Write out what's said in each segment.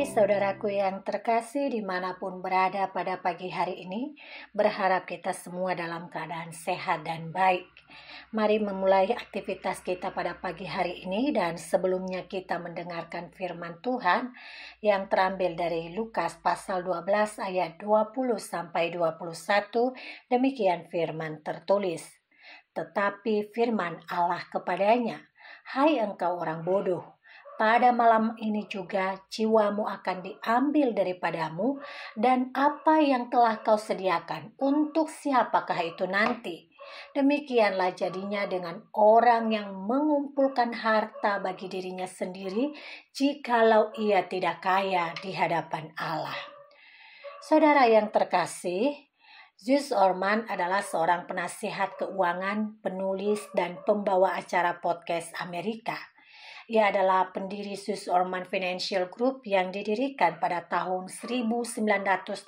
pagi saudaraku yang terkasih dimanapun berada pada pagi hari ini. Berharap kita semua dalam keadaan sehat dan baik. Mari memulai aktivitas kita pada pagi hari ini, dan sebelumnya kita mendengarkan firman Tuhan yang terambil dari Lukas pasal 12 ayat 20-21. Demikian firman tertulis. Tetapi firman Allah kepadanya, "Hai engkau orang bodoh, pada malam ini juga jiwamu akan diambil daripadamu, dan apa yang telah kau sediakan, untuk siapakah itu nanti? Demikianlah jadinya dengan orang yang mengumpulkan harta bagi dirinya sendiri, jikalau ia tidak kaya di hadapan Allah." Saudara yang terkasih, Zuz Orman adalah seorang penasihat keuangan, penulis, dan pembawa acara podcast Amerika. Ia adalah pendiri Zuz Orman Financial Group yang didirikan pada tahun 1987.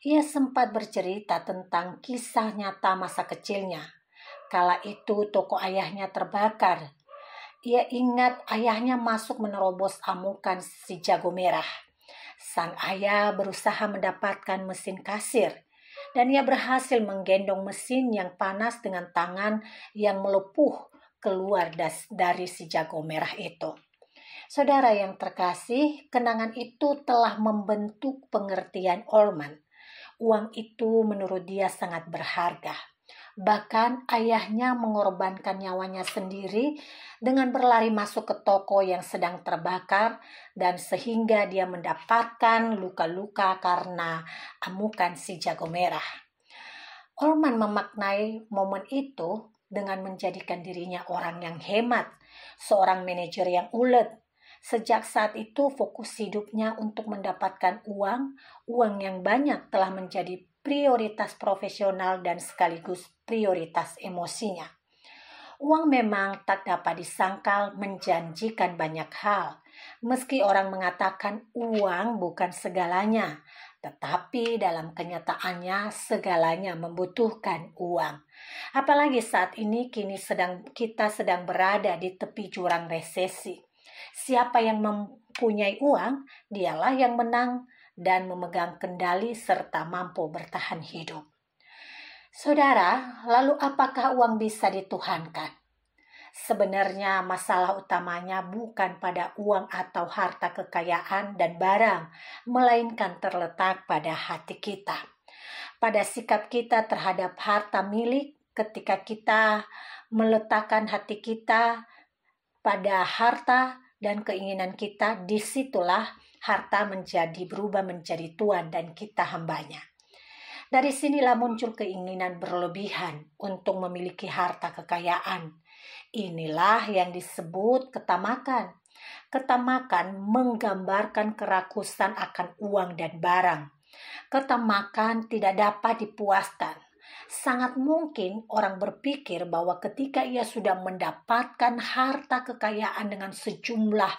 Ia sempat bercerita tentang kisah nyata masa kecilnya. Kala itu toko ayahnya terbakar. Ia ingat ayahnya masuk menerobos amukan si jago merah. Sang ayah berusaha mendapatkan mesin kasir, dan ia berhasil menggendong mesin yang panas dengan tangan yang melepuh keluar dari si jago merah itu. Saudara yang terkasih, kenangan itu telah membentuk pengertian Orman. Uang itu menurut dia sangat berharga. Bahkan ayahnya mengorbankan nyawanya sendiri dengan berlari masuk ke toko yang sedang terbakar, dan sehingga dia mendapatkan luka-luka karena amukan si jago merah. Orman memaknai momen itu dengan menjadikan dirinya orang yang hemat, seorang manajer yang ulet. Sejak saat itu fokus hidupnya untuk mendapatkan uang yang banyak telah menjadi prioritas profesional dan sekaligus prioritas emosinya. Uang memang tak dapat disangkal menjanjikan banyak hal. Meski orang mengatakan uang bukan segalanya, tetapi dalam kenyataannya segalanya membutuhkan uang. Apalagi saat ini kita sedang berada di tepi jurang resesi. Siapa yang mempunyai uang, dialah yang menang dan memegang kendali serta mampu bertahan hidup. Saudara, lalu apakah uang bisa dituhankan? Sebenarnya masalah utamanya bukan pada uang atau harta kekayaan dan barang, melainkan terletak pada hati kita. Pada sikap kita terhadap harta milik. Ketika kita meletakkan hati kita pada harta dan keinginan kita, disitulah harta berubah menjadi tuan dan kita hambanya. Dari sinilah muncul keinginan berlebihan untuk memiliki harta kekayaan. Inilah yang disebut ketamakan. Ketamakan menggambarkan kerakusan akan uang dan barang. Ketamakan tidak dapat dipuaskan. Sangat mungkin orang berpikir bahwa ketika ia sudah mendapatkan harta kekayaan dengan sejumlah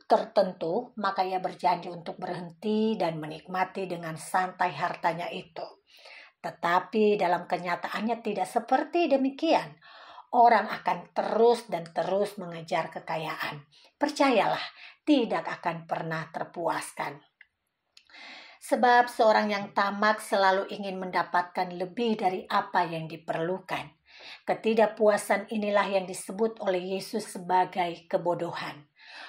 tertentu, maka ia berjanji untuk berhenti dan menikmati dengan santai hartanya itu. Tetapi dalam kenyataannya tidak seperti demikian. Orang akan terus dan terus mengejar kekayaan. Percayalah, tidak akan pernah terpuaskan. Sebab seorang yang tamak selalu ingin mendapatkan lebih dari apa yang diperlukan. Ketidakpuasan inilah yang disebut oleh Yesus sebagai kebodohan.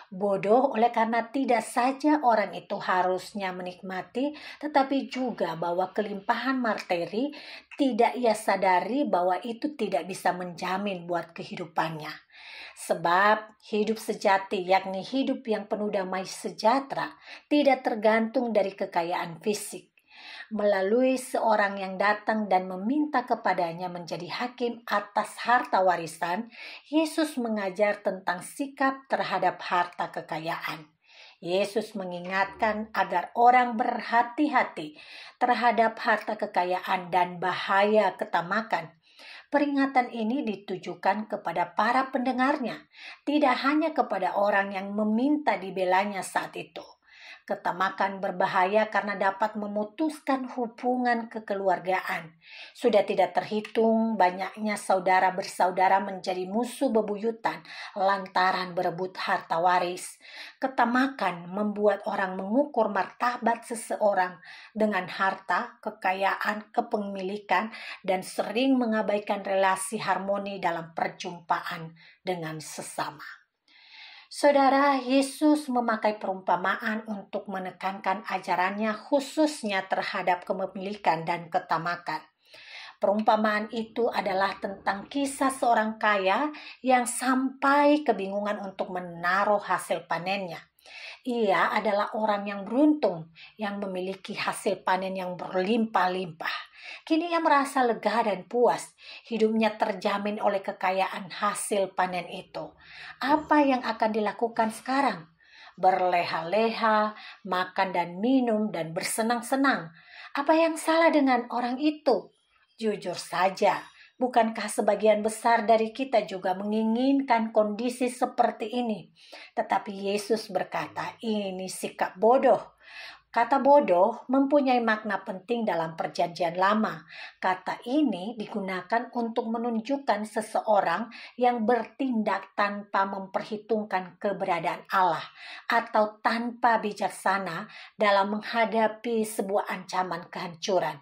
Bodoh oleh karena tidak saja orang itu harusnya menikmati, tetapi juga bahwa kelimpahan materi tidak ia sadari bahwa itu tidak bisa menjamin buat kehidupannya. Sebab hidup sejati, yakni hidup yang penuh damai sejahtera, tidak tergantung dari kekayaan fisik. Melalui seorang yang datang dan meminta kepadanya menjadi hakim atas harta warisan, Yesus mengajar tentang sikap terhadap harta kekayaan. Yesus mengingatkan agar orang berhati-hati terhadap harta kekayaan dan bahaya ketamakan. Peringatan ini ditujukan kepada para pendengarnya, tidak hanya kepada orang yang meminta dibelanya saat itu. Ketamakan berbahaya karena dapat memutuskan hubungan kekeluargaan. Sudah tidak terhitung banyaknya saudara bersaudara menjadi musuh bebuyutan lantaran berebut harta waris. Ketamakan membuat orang mengukur martabat seseorang dengan harta, kekayaan, kepemilikan, dan sering mengabaikan relasi harmoni dalam perjumpaan dengan sesama. Saudara, Yesus memakai perumpamaan untuk menekankan ajarannya khususnya terhadap kepemilikan dan ketamakan. Perumpamaan itu adalah tentang kisah seorang kaya yang sampai kebingungan untuk menaruh hasil panennya. Ia adalah orang yang beruntung yang memiliki hasil panen yang berlimpah-limpah. Kini ia merasa lega dan puas. Hidupnya terjamin oleh kekayaan hasil panen itu. Apa yang akan dilakukan sekarang? Berleha-leha, makan dan minum, dan bersenang-senang. Apa yang salah dengan orang itu? Jujur saja, bukankah sebagian besar dari kita juga menginginkan kondisi seperti ini? Tetapi Yesus berkata, ini sikap bodoh. Kata bodoh mempunyai makna penting dalam Perjanjian Lama. Kata ini digunakan untuk menunjukkan seseorang yang bertindak tanpa memperhitungkan keberadaan Allah atau tanpa bijaksana dalam menghadapi sebuah ancaman kehancuran.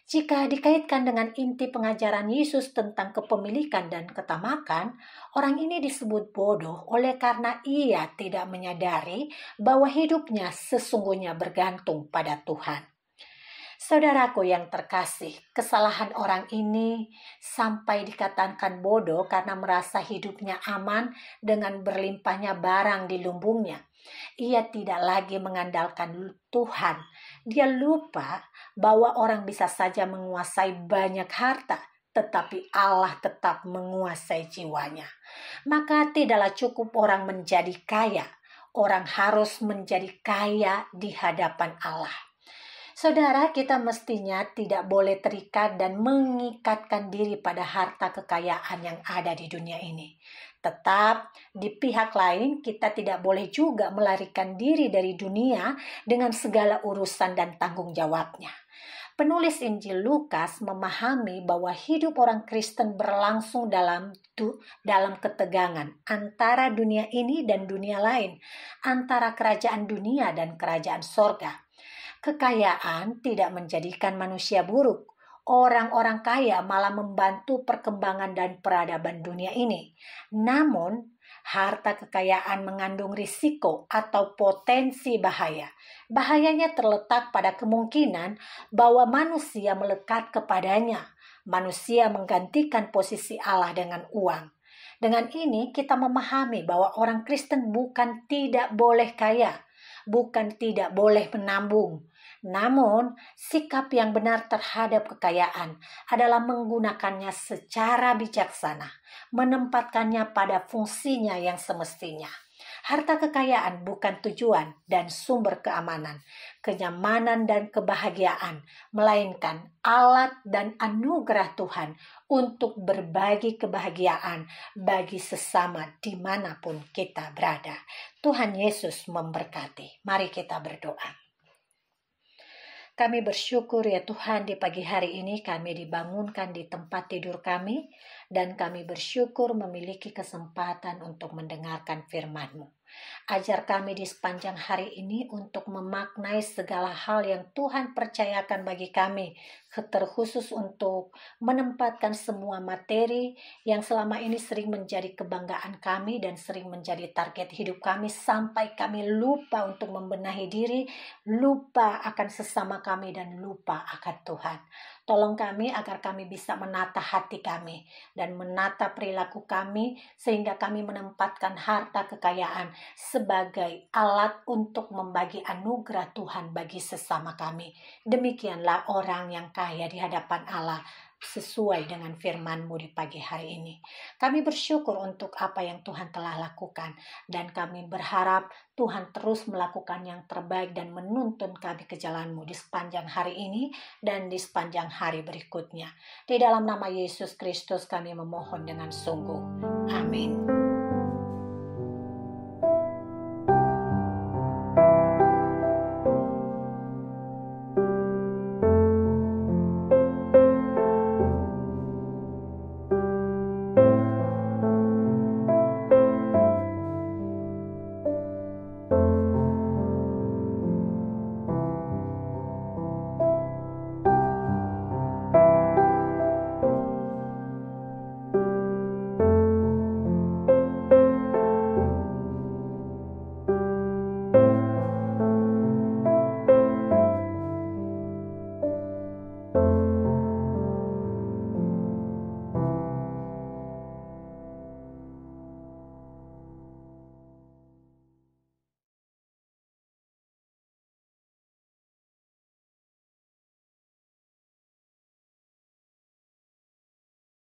Jika dikaitkan dengan inti pengajaran Yesus tentang kepemilikan dan ketamakan, orang ini disebut bodoh oleh karena ia tidak menyadari bahwa hidupnya sesungguhnya bergantung pada Tuhan. Saudaraku yang terkasih, kesalahan orang ini sampai dikatakan bodoh karena merasa hidupnya aman dengan berlimpahnya barang di lumbungnya. Ia tidak lagi mengandalkan Tuhan. Dia lupa bahwa orang bisa saja menguasai banyak harta, tetapi Allah tetap menguasai jiwanya. Maka tidaklah cukup orang menjadi kaya. Orang harus menjadi kaya di hadapan Allah. Saudara, kita mestinya tidak boleh terikat dan mengikatkan diri pada harta kekayaan yang ada di dunia ini. Tetap, di pihak lain kita tidak boleh juga melarikan diri dari dunia dengan segala urusan dan tanggung jawabnya. Penulis Injil Lukas memahami bahwa hidup orang Kristen berlangsung dalam ketegangan antara dunia ini dan dunia lain, antara kerajaan dunia dan kerajaan sorga. Kekayaan tidak menjadikan manusia buruk. Orang-orang kaya malah membantu perkembangan dan peradaban dunia ini. Namun, harta kekayaan mengandung risiko atau potensi bahaya. Bahayanya terletak pada kemungkinan bahwa manusia melekat kepadanya. Manusia menggantikan posisi Allah dengan uang. Dengan ini kita memahami bahwa orang Kristen bukan tidak boleh kaya, bukan tidak boleh menabung. Namun, sikap yang benar terhadap kekayaan adalah menggunakannya secara bijaksana, menempatkannya pada fungsinya yang semestinya. Harta kekayaan bukan tujuan dan sumber keamanan, kenyamanan dan kebahagiaan, melainkan alat dan anugerah Tuhan untuk berbagi kebahagiaan bagi sesama dimanapun kita berada. Tuhan Yesus memberkati. Mari kita berdoa. Kami bersyukur ya Tuhan, di pagi hari ini kami dibangunkan di tempat tidur kami, dan kami bersyukur memiliki kesempatan untuk mendengarkan firman-Mu. Ajar kami di sepanjang hari ini untuk memaknai segala hal yang Tuhan percayakan bagi kami, terkhusus untuk menempatkan semua materi yang selama ini sering menjadi kebanggaan kami dan sering menjadi target hidup kami, sampai kami lupa untuk membenahi diri, lupa akan sesama kami, dan lupa akan Tuhan. Tolong kami agar kami bisa menata hati kami dan menata perilaku kami, sehingga kami menempatkan harta kekayaan sebagai alat untuk membagi anugerah Tuhan bagi sesama kami. Demikianlah orang yang kaya di hadapan Allah, sesuai dengan firman-Mu di pagi hari ini. Kami bersyukur untuk apa yang Tuhan telah lakukan, dan kami berharap Tuhan terus melakukan yang terbaik dan menuntun kami ke jalan-Mu di sepanjang hari ini dan di sepanjang hari berikutnya. Di dalam nama Yesus Kristus kami memohon dengan sungguh. Amin.